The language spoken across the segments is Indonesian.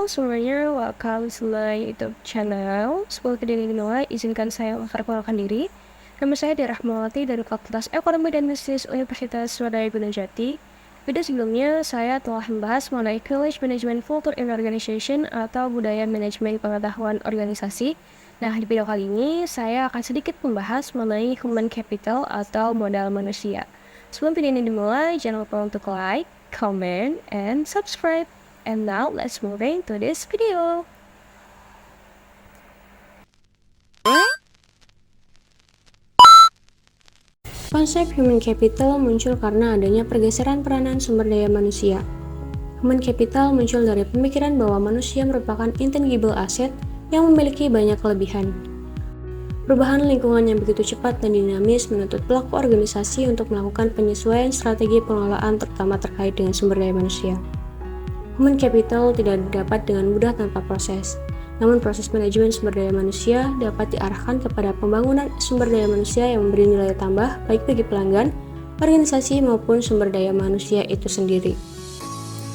Halo semuanya, welcome to my YouTube channel. Sebelum video ini dimulai, izinkan saya memperkenalkan diri. Nama saya Dea Rahmawati dari Fakultas Ekonomi dan Bisnis Universitas Swadaya Gunajati. Video sebelumnya, saya telah membahas mengenai College Management Culture in Organization atau budaya manajemen pengetahuan organisasi. Nah, di video kali ini, saya akan sedikit membahas mengenai Human Capital atau modal manusia. Sebelum video ini dimulai, jangan lupa untuk like, comment, and subscribe. And now let's move into this video. Konsep human capital muncul karena adanya pergeseran peranan sumber daya manusia. Human capital muncul dari pemikiran bahwa manusia merupakan intangible asset yang memiliki banyak kelebihan. Perubahan lingkungan yang begitu cepat dan dinamis menuntut pelaku organisasi untuk melakukan penyesuaian strategi pengelolaan terutama terkait dengan sumber daya manusia. Human capital tidak didapat dengan mudah tanpa proses. Namun proses manajemen sumber daya manusia dapat diarahkan kepada pembangunan sumber daya manusia yang memberi nilai tambah baik bagi pelanggan, organisasi maupun sumber daya manusia itu sendiri.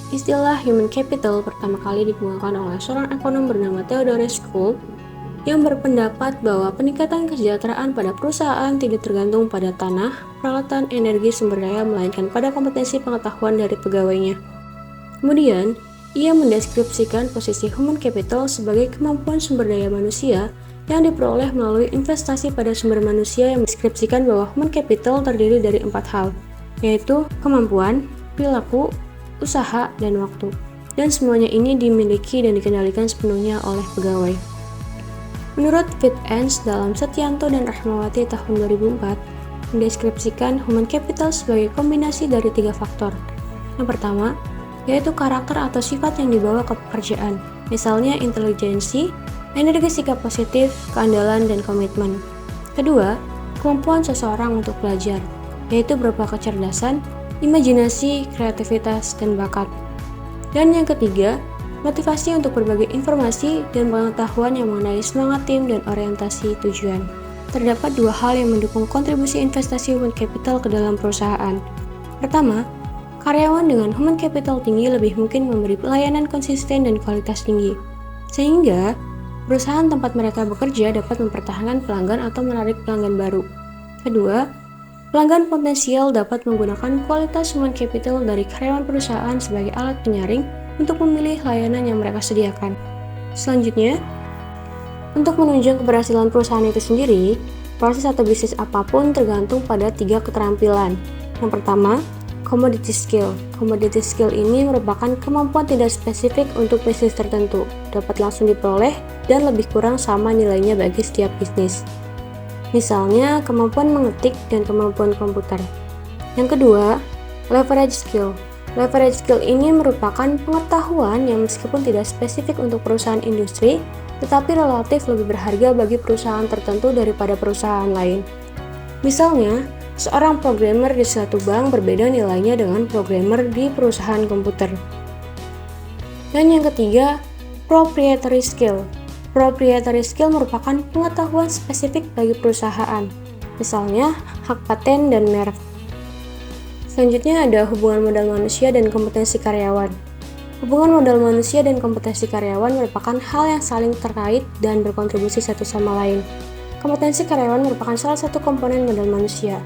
Istilah human capital pertama kali digunakan oleh seorang ekonom bernama Theodore Schull yang berpendapat bahwa peningkatan kesejahteraan pada perusahaan tidak tergantung pada tanah, peralatan, energi, sumber daya, melainkan pada kompetensi pengetahuan dari pegawainya. Kemudian, ia mendeskripsikan posisi human capital sebagai kemampuan sumber daya manusia yang diperoleh melalui investasi pada sumber manusia yang mendeskripsikan bahwa human capital terdiri dari 4 hal, yaitu kemampuan, perilaku, usaha, dan waktu. Dan semuanya ini dimiliki dan dikendalikan sepenuhnya oleh pegawai. Menurut Fitz dalam Setianto dan Rahmawati tahun 2004, mendeskripsikan human capital sebagai kombinasi dari 3 faktor. Yang pertama, yaitu karakter atau sifat yang dibawa ke pekerjaan, misalnya intelijensi, energi sikap positif, keandalan, dan komitmen. Kedua, kemampuan seseorang untuk belajar, yaitu berupa kecerdasan, imajinasi, kreativitas, dan bakat. Dan yang ketiga, motivasi untuk berbagi informasi dan pengetahuan yang mengenai semangat tim dan orientasi tujuan. Terdapat 2 hal yang mendukung kontribusi investasi human capital ke dalam perusahaan. Pertama, karyawan dengan human capital tinggi lebih mungkin memberi pelayanan konsisten dan kualitas tinggi, sehingga perusahaan tempat mereka bekerja dapat mempertahankan pelanggan atau menarik pelanggan baru. Kedua, pelanggan potensial dapat menggunakan kualitas human capital dari karyawan perusahaan sebagai alat penyaring untuk memilih layanan yang mereka sediakan. Selanjutnya, untuk menunjang keberhasilan perusahaan itu sendiri, proses atau bisnis apapun tergantung pada 3 keterampilan. Yang pertama, commodity skill. Commodity skill ini merupakan kemampuan tidak spesifik untuk bisnis tertentu, dapat langsung diperoleh dan lebih kurang sama nilainya bagi setiap bisnis. Misalnya, kemampuan mengetik dan kemampuan komputer. Yang kedua, leverage skill. Leverage skill ini merupakan pengetahuan yang meskipun tidak spesifik untuk perusahaan industri, tetapi relatif lebih berharga bagi perusahaan tertentu daripada perusahaan lain. Misalnya, seorang programmer di suatu bank berbeda nilainya dengan programmer di perusahaan komputer. Dan yang ketiga, proprietary skill. Proprietary skill merupakan pengetahuan spesifik bagi perusahaan, misalnya hak paten dan merek. Selanjutnya ada hubungan modal manusia dan kompetensi karyawan. Hubungan modal manusia dan kompetensi karyawan merupakan hal yang saling terkait dan berkontribusi satu sama lain. Kompetensi karyawan merupakan salah satu komponen modal manusia.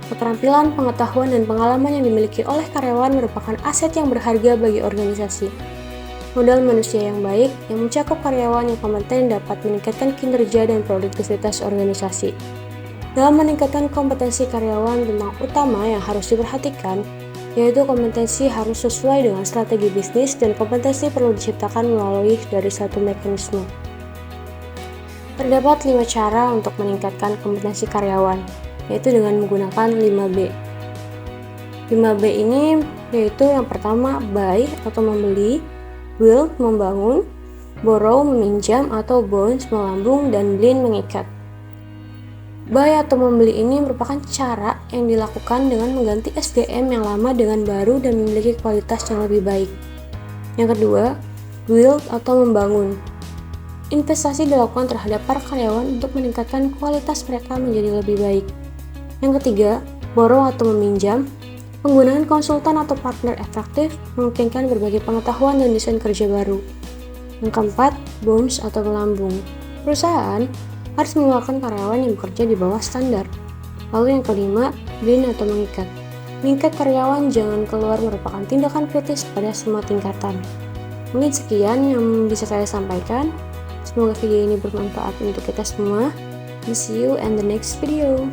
Keterampilan, pengetahuan, dan pengalaman yang dimiliki oleh karyawan merupakan aset yang berharga bagi organisasi. Modal manusia yang baik, yang mencakup karyawan yang kompeten dapat meningkatkan kinerja dan produktivitas organisasi. Dalam meningkatkan kompetensi karyawan, tentang utama yang harus diperhatikan, yaitu kompetensi harus sesuai dengan strategi bisnis dan kompetensi perlu diciptakan melalui dari satu mekanisme. Terdapat 5 cara untuk meningkatkan kompetensi karyawan, yaitu dengan menggunakan 5B. 5B ini yaitu yang pertama buy atau membeli, build membangun, borrow meminjam atau bonds melambung, dan lend mengikat. Buy atau membeli ini merupakan cara yang dilakukan dengan mengganti SDM yang lama dengan baru dan memiliki kualitas yang lebih baik. Yang kedua, build atau membangun. Investasi dilakukan terhadap para karyawan untuk meningkatkan kualitas mereka menjadi lebih baik. Yang ketiga, borrow atau meminjam. Penggunaan konsultan atau partner efektif memungkinkan berbagai pengetahuan dan desain kerja baru. Yang keempat, bounce atau melambung. Perusahaan harus mengeluarkan karyawan yang bekerja di bawah standar. Lalu yang kelima, bind atau mengikat. Mengikat karyawan jangan keluar merupakan tindakan kritis pada semua tingkatan. Mungkin sekian yang bisa saya sampaikan. Semoga video ini bermanfaat untuk kita semua. See you in the next video.